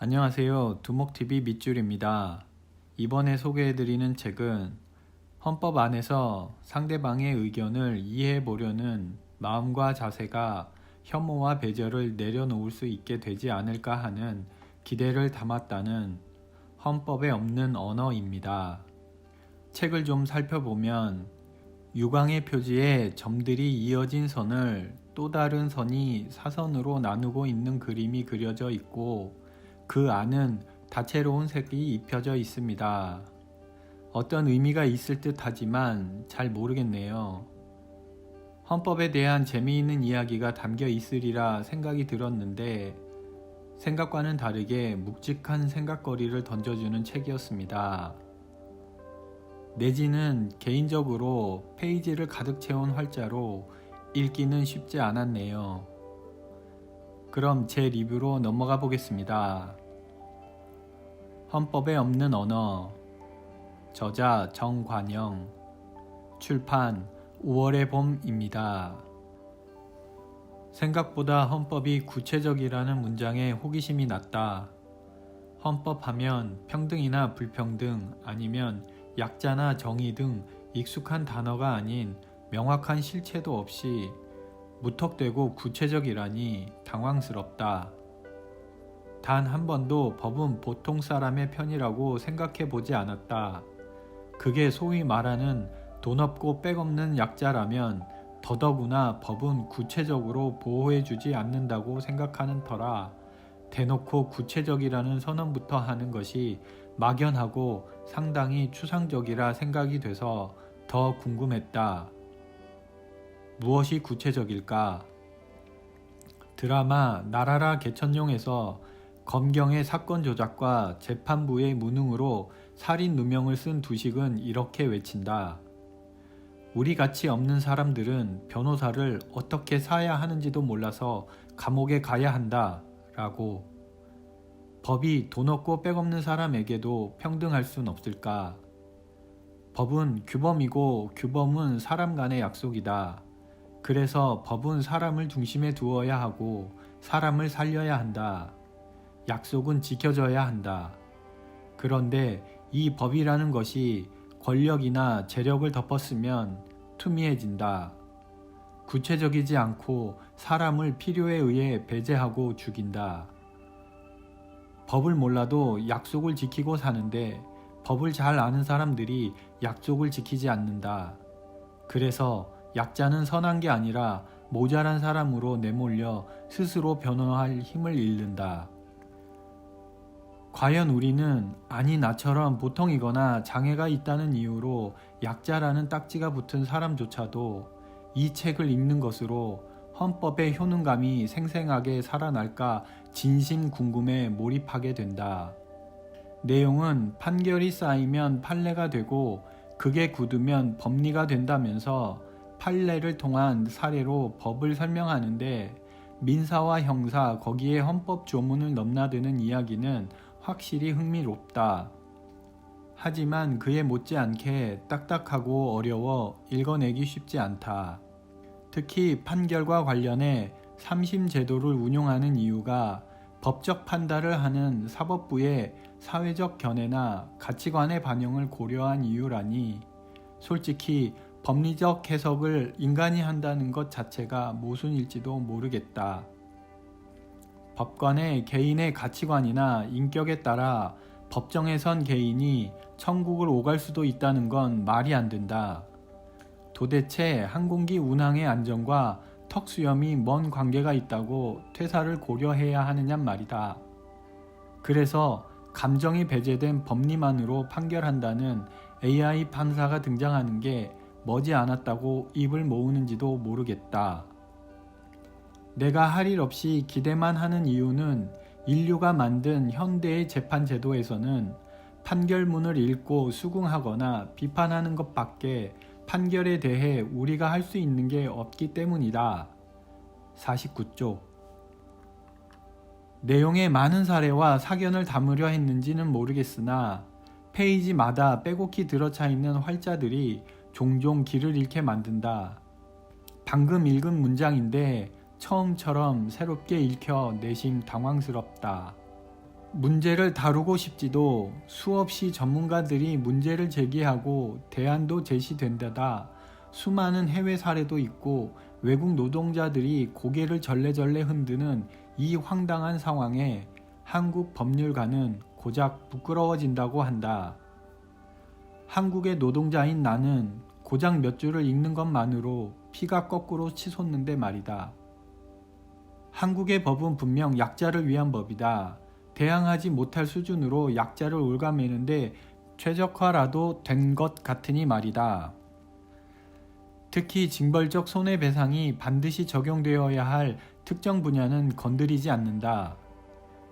안녕하세요. 두목TV 밑줄입니다. 이번에 소개해드리는 책은 헌법 안에서 상대방의 의견을 이해해보려는 마음과 자세가 혐오와 배절을 내려놓을 수 있게 되지 않을까 하는 기대를 담았다는 헌법에 없는 언어입니다. 책을 좀 살펴보면 유광의 표지에 점들이 이어진 선을 또 다른 선이 사선으로 나누고 있는 그림이 그려져 있고 그 안은 다채로운 색이 입혀져 있습니다. 어떤 의미가 있을 듯 하지만 잘 모르겠네요. 헌법에 대한 재미있는 이야기가 담겨 있으리라 생각이 들었는데 생각과는 다르게 묵직한 생각거리를 던져주는 책이었습니다. 내지는 개인적으로 페이지를 가득 채운 활자로 읽기는 쉽지 않았네요. 그럼 제 리뷰로 넘어가 보겠습니다. 헌법에 없는 언어, 저자 정관영, 출판 5월의 봄입니다. 생각보다 헌법이 구체적이라는 문장에 호기심이 났다. 헌법하면 평등이나 불평등 아니면 약자나 정의 등 익숙한 단어가 아닌 명확한 실체도 없이 무턱대고 구체적이라니 당황스럽다. 단 한 번도 법은 보통 사람의 편이라고 생각해 보지 않았다. 그게 소위 말하는 돈 없고 백 없는 약자라면 더더구나 법은 구체적으로 보호해 주지 않는다고 생각하는 터라 대놓고 구체적이라는 선언부터 하는 것이 막연하고 상당히 추상적이라 생각이 돼서 더 궁금했다. 무엇이 구체적일까? 드라마 나라라 개천용에서 검경의 사건 조작과 재판부의 무능으로 살인 누명을 쓴 두식은 이렇게 외친다. 우리 같이 없는 사람들은 변호사를 어떻게 사야 하는지도 몰라서 감옥에 가야 한다. 라고. 법이 돈 없고 백 없는 사람에게도 평등할 순 없을까? 법은 규범이고 규범은 사람 간의 약속이다. 그래서 법은 사람을 중심에 두어야 하고 사람을 살려야 한다. 약속은 지켜져야 한다. 그런데 이 법이라는 것이 권력이나 재력을 덮었으면 투미해진다. 구체적이지 않고 사람을 필요에 의해 배제하고 죽인다. 법을 몰라도 약속을 지키고 사는데 법을 잘 아는 사람들이 약속을 지키지 않는다. 그래서 약자는 선한 게 아니라 모자란 사람으로 내몰려 스스로 변호할 힘을 잃는다. 과연 우리는 아니 나처럼 보통이거나 장애가 있다는 이유로 약자라는 딱지가 붙은 사람조차도 이 책을 읽는 것으로 헌법의 효능감이 생생하게 살아날까 진심 궁금해 몰입하게 된다. 내용은 판결이 쌓이면 판례가 되고 그게 굳으면 법리가 된다면서 판례를 통한 사례로 법을 설명하는데 민사와 형사 거기에 헌법 조문을 넘나드는 이야기는 확실히 흥미롭다. 하지만 그에 못지않게 딱딱하고 어려워 읽어내기 쉽지 않다. 특히 판결과 관련해 3심 제도를 운용하는 이유가 법적 판단을 하는 사법부의 사회적 견해나 가치관의 반영을 고려한 이유라니 솔직히 법리적 해석을 인간이 한다는 것 자체가 모순일지도 모르겠다. 법관의 개인의 가치관이나 인격에 따라 법정에 선 개인이 천국을 오갈 수도 있다는 건 말이 안 된다. 도대체 항공기 운항의 안전과 턱수염이 뭔 관계가 있다고 퇴사를 고려해야 하느냔 말이다. 그래서 감정이 배제된 법리만으로 판결한다는 AI 판사가 등장하는 게 머지않았다고 입을 모으는지도 모르겠다. 내가 할 일 없이 기대만 하는 이유는 인류가 만든 현대의 재판 제도에서는 판결문을 읽고 수긍하거나 비판하는 것밖에 판결에 대해 우리가 할 수 있는 게 없기 때문이다. 49쪽. 내용의 많은 사례와 사견을 담으려 했는지는 모르겠으나 페이지마다 빼곡히 들어차 있는 활자들이 종종 길을 잃게 만든다. 방금 읽은 문장인데 처음처럼 새롭게 읽혀 내심 당황스럽다. 문제를 다루고 싶지도 수없이 전문가들이 문제를 제기하고 대안도 제시된데다 수많은 해외 사례도 있고 외국 노동자들이 고개를 절레절레 흔드는 이 황당한 상황에 한국 법률가는 고작 부끄러워진다고 한다. 한국의 노동자인 나는 고작 몇 줄을 읽는 것만으로 피가 거꾸로 치솟는데 말이다. 한국의 법은 분명 약자를 위한 법이다. 대항하지 못할 수준으로 약자를 올가매는데 최적화라도 된 것 같으니 말이다. 특히 징벌적 손해배상이 반드시 적용되어야 할 특정 분야는 건드리지 않는다.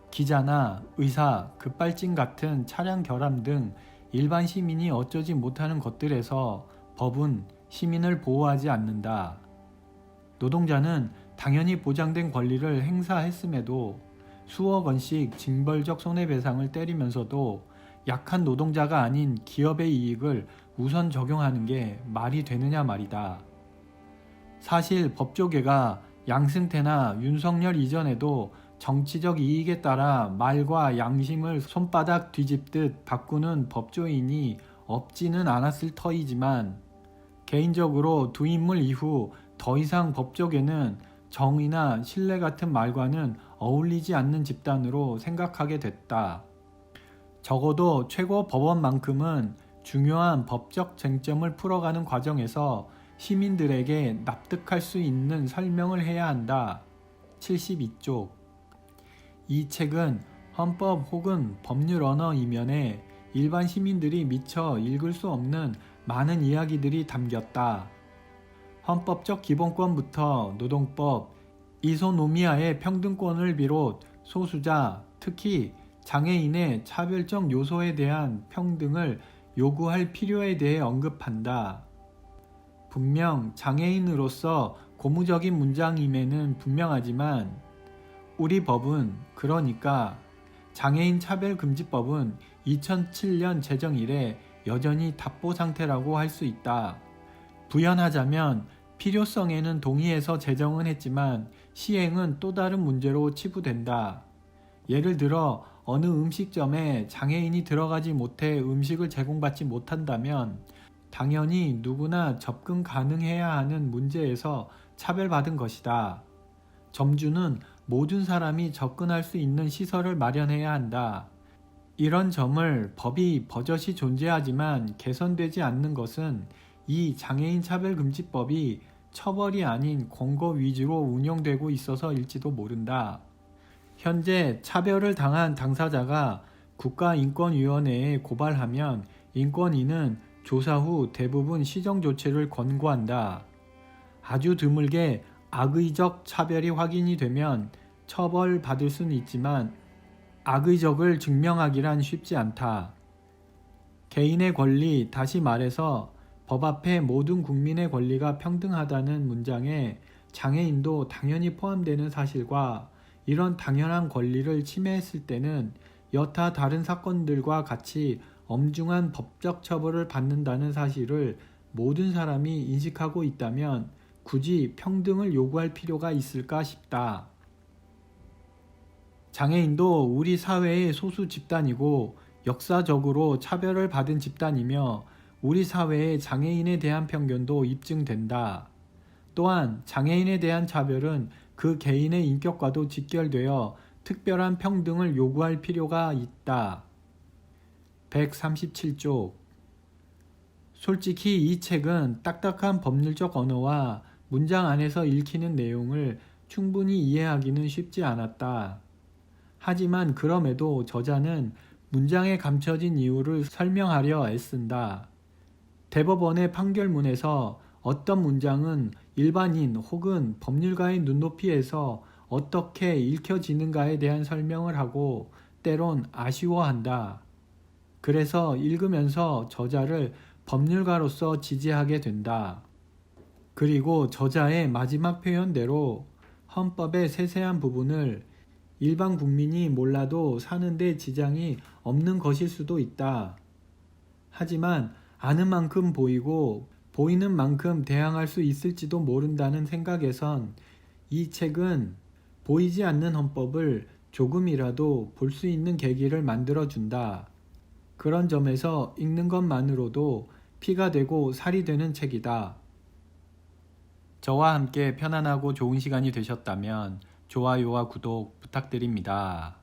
기자나 의사, 급발진 같은 차량 결함 등 일반 시민이 어쩌지 못하는 것들에서 법은 시민을 보호하지 않는다. 노동자는 당연히 보장된 권리를 행사했음에도 수억 원씩 징벌적 손해배상을 때리면서도 약한 노동자가 아닌 기업의 이익을 우선 적용하는 게 말이 되느냐 말이다. 사실 법조계가 양승태나 윤석열 이전에도 정치적 이익에 따라 말과 양심을 손바닥 뒤집듯 바꾸는 법조인이 없지는 않았을 터이지만 개인적으로 두 인물 이후 더 이상 법조계는 정의나 신뢰 같은 말과는 어울리지 않는 집단으로 생각하게 됐다. 적어도 최고 법원만큼은 중요한 법적 쟁점을 풀어가는 과정에서 시민들에게 납득할 수 있는 설명을 해야 한다. 72쪽. 이 책은 헌법 혹은 법률 언어 이면에 일반 시민들이 미처 읽을 수 없는 많은 이야기들이 담겼다. 헌법적 기본권부터 노동법, 이소노미아의 평등권을 비롯 소수자, 특히 장애인의 차별적 요소에 대한 평등을 요구할 필요에 대해 언급한다. 분명 장애인으로서 고무적인 문장임에는 분명하지만 우리 법은, 그러니까 장애인 차별금지법은 2007년 제정 이래 여전히 답보 상태라고 할 수 있다. 부연하자면 필요성에는 동의해서 제정은 했지만 시행은 또 다른 문제로 치부된다. 예를 들어 어느 음식점에 장애인이 들어가지 못해 음식을 제공받지 못한다면 당연히 누구나 접근 가능해야 하는 문제에서 차별받은 것이다. 점주는 모든 사람이 접근할 수 있는 시설을 마련해야 한다. 이런 점을 법이 버젓이 존재하지만 개선되지 않는 것은 이 장애인 차별금지법이 처벌이 아닌 권고 위주로 운영되고 있어서일지도 모른다. 현재 차별을 당한 당사자가 국가인권위원회에 고발하면 인권위는 조사 후 대부분 시정조치를 권고한다. 아주 드물게 악의적 차별이 확인이 되면 처벌받을 수는 있지만 악의적을 증명하기란 쉽지 않다. 개인의 권리, 다시 말해서 법 앞에 모든 국민의 권리가 평등하다는 문장에 장애인도 당연히 포함되는 사실과 이런 당연한 권리를 침해했을 때는 여타 다른 사건들과 같이 엄중한 법적 처벌을 받는다는 사실을 모든 사람이 인식하고 있다면 굳이 평등을 요구할 필요가 있을까 싶다. 장애인도 우리 사회의 소수 집단이고 역사적으로 차별을 받은 집단이며 우리 사회의 장애인에 대한 편견도 입증된다. 또한 장애인에 대한 차별은 그 개인의 인격과도 직결되어 특별한 평등을 요구할 필요가 있다. 137쪽. 솔직히 이 책은 딱딱한 법률적 언어와 문장 안에서 읽히는 내용을 충분히 이해하기는 쉽지 않았다. 하지만 그럼에도 저자는 문장에 감춰진 이유를 설명하려 애쓴다. 대법원의 판결문에서 어떤 문장은 일반인 혹은 법률가의 눈높이에서 어떻게 읽혀지는가에 대한 설명을 하고 때론 아쉬워한다. 그래서 읽으면서 저자를 법률가로서 지지하게 된다. 그리고 저자의 마지막 표현대로 헌법의 세세한 부분을 일반 국민이 몰라도 사는데 지장이 없는 것일 수도 있다. 하지만 아는 만큼 보이고 보이는 만큼 대항할 수 있을지도 모른다는 생각에선 이 책은 보이지 않는 헌법을 조금이라도 볼 수 있는 계기를 만들어준다. 그런 점에서 읽는 것만으로도 피가 되고 살이 되는 책이다. 저와 함께 편안하고 좋은 시간이 되셨다면 좋아요와 구독 부탁드립니다.